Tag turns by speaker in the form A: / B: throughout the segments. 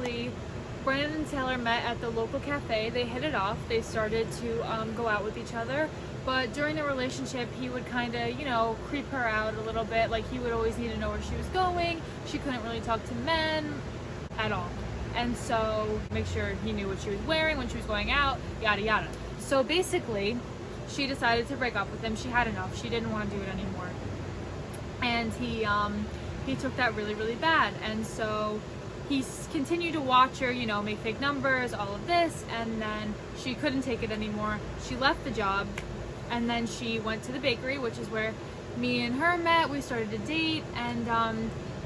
A: basically, Brandon and Taylor met at the local cafe. They hit it off. They started to go out with each other. But during the relationship, he would kind of, you know, creep her out a little bit. Like, he would always need to know where she was going. She couldn't really talk to men at all. And so make sure he knew what she was wearing when she was going out, yada yada. So basically, she decided to break up with him. She had enough. She didn't want to do it anymore. And he took that really, really bad. And so he continued to watch her, you know, make fake numbers, all of this. And then she couldn't take it anymore. She left the job. And then she went to the bakery, which is where me and her met. We started to date. And,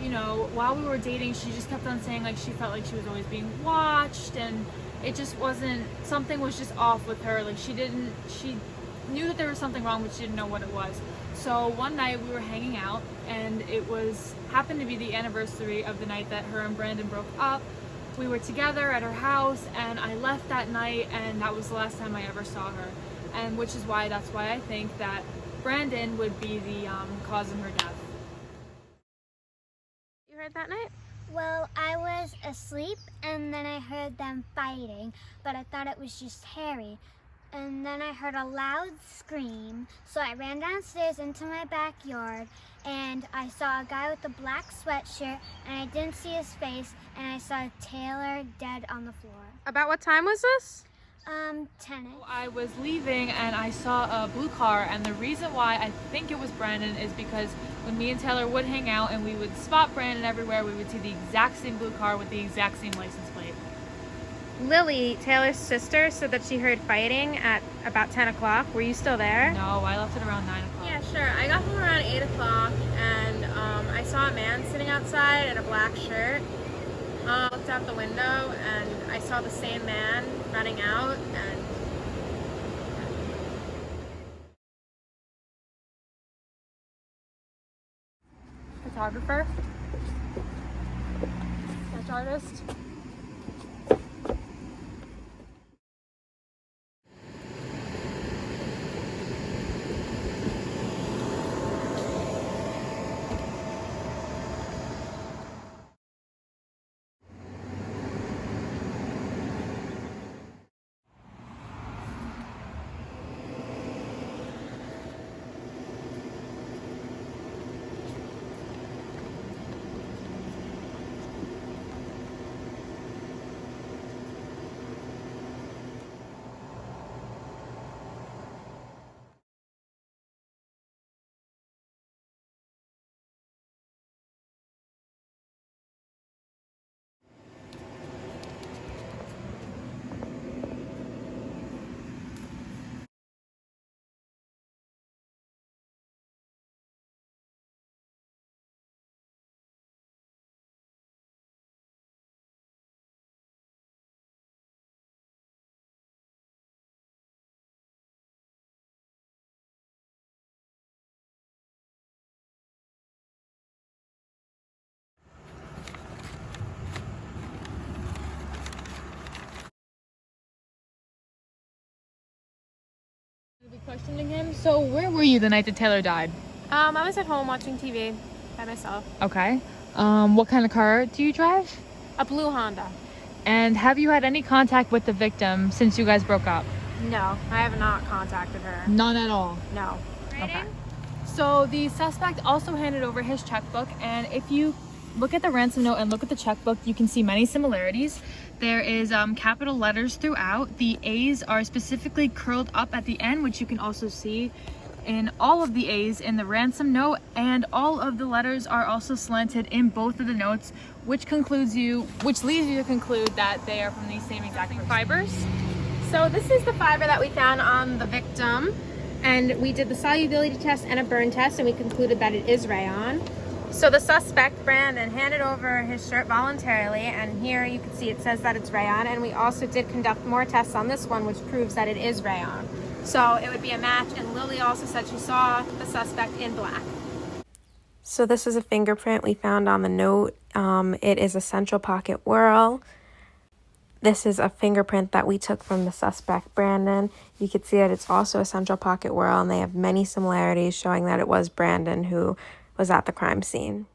A: you know, while we were dating, she just kept on saying, like, she felt like she was always being watched. And it just wasn't, something was just off with her. Like, she knew that there was something wrong, but she didn't know what it was. So one night we were hanging out, and it happened to be the anniversary of the night that her and Brandon broke up. We were together at her house, and I left that night, and that was the last time I ever saw her. And that's why I think that Brandon would be the cause of her death.
B: You heard that night?
C: Well, I was asleep and then I heard them fighting, but I thought it was just Harry. And then I heard a loud scream, so I ran downstairs into my backyard and I saw a guy with a black sweatshirt and I didn't see his face, and I saw Taylor dead on the floor.
B: About what time was this?
C: 10.
A: I was leaving and I saw a blue car, and the reason why I think it was Brandon is because when me and Taylor would hang out and we would spot Brandon everywhere, we would see the exact same blue car with the exact same license plate.
B: Lily, Taylor's sister, said that she heard fighting at about 10 o'clock. Were you still there?
A: No, I left it around 9 o'clock.
D: Yeah, sure. I got home around 8 o'clock and I saw a man sitting outside in a black shirt. I looked out the window and I saw the same man running out, and
A: Photographer? Sketch artist? Be questioning him. So where were you the night that Taylor died?
B: I was at home watching TV by myself.
A: Okay. What kind of car do you drive?
B: A blue Honda.
A: And have you had any contact with the victim since you guys broke up?
B: No, I have not contacted her.
A: None at all.
B: No.
A: Okay. So the suspect also handed over his checkbook, and if you look at the ransom note and look at the checkbook, you can see many similarities. There is capital letters throughout. The A's are specifically curled up at the end, which you can also see in all of the A's in the ransom note, and all of the letters are also slanted in both of the notes, which leads you to conclude that they are from the same exact person.
B: Fibers. So this is the fiber that we found on the victim, and we did the solubility test and a burn test, and we concluded that it is rayon. So the suspect, Brandon, handed over his shirt voluntarily, and here you can see it says that it's rayon, and we also did conduct more tests on this one, which proves that it is rayon. So it would be a match, and Lily also said she saw the suspect in black.
E: So this is a fingerprint we found on the note. It is a central pocket whorl. This is a fingerprint that we took from the suspect, Brandon. You can see that it's also a central pocket whorl, and they have many similarities showing that it was Brandon who was at the crime scene.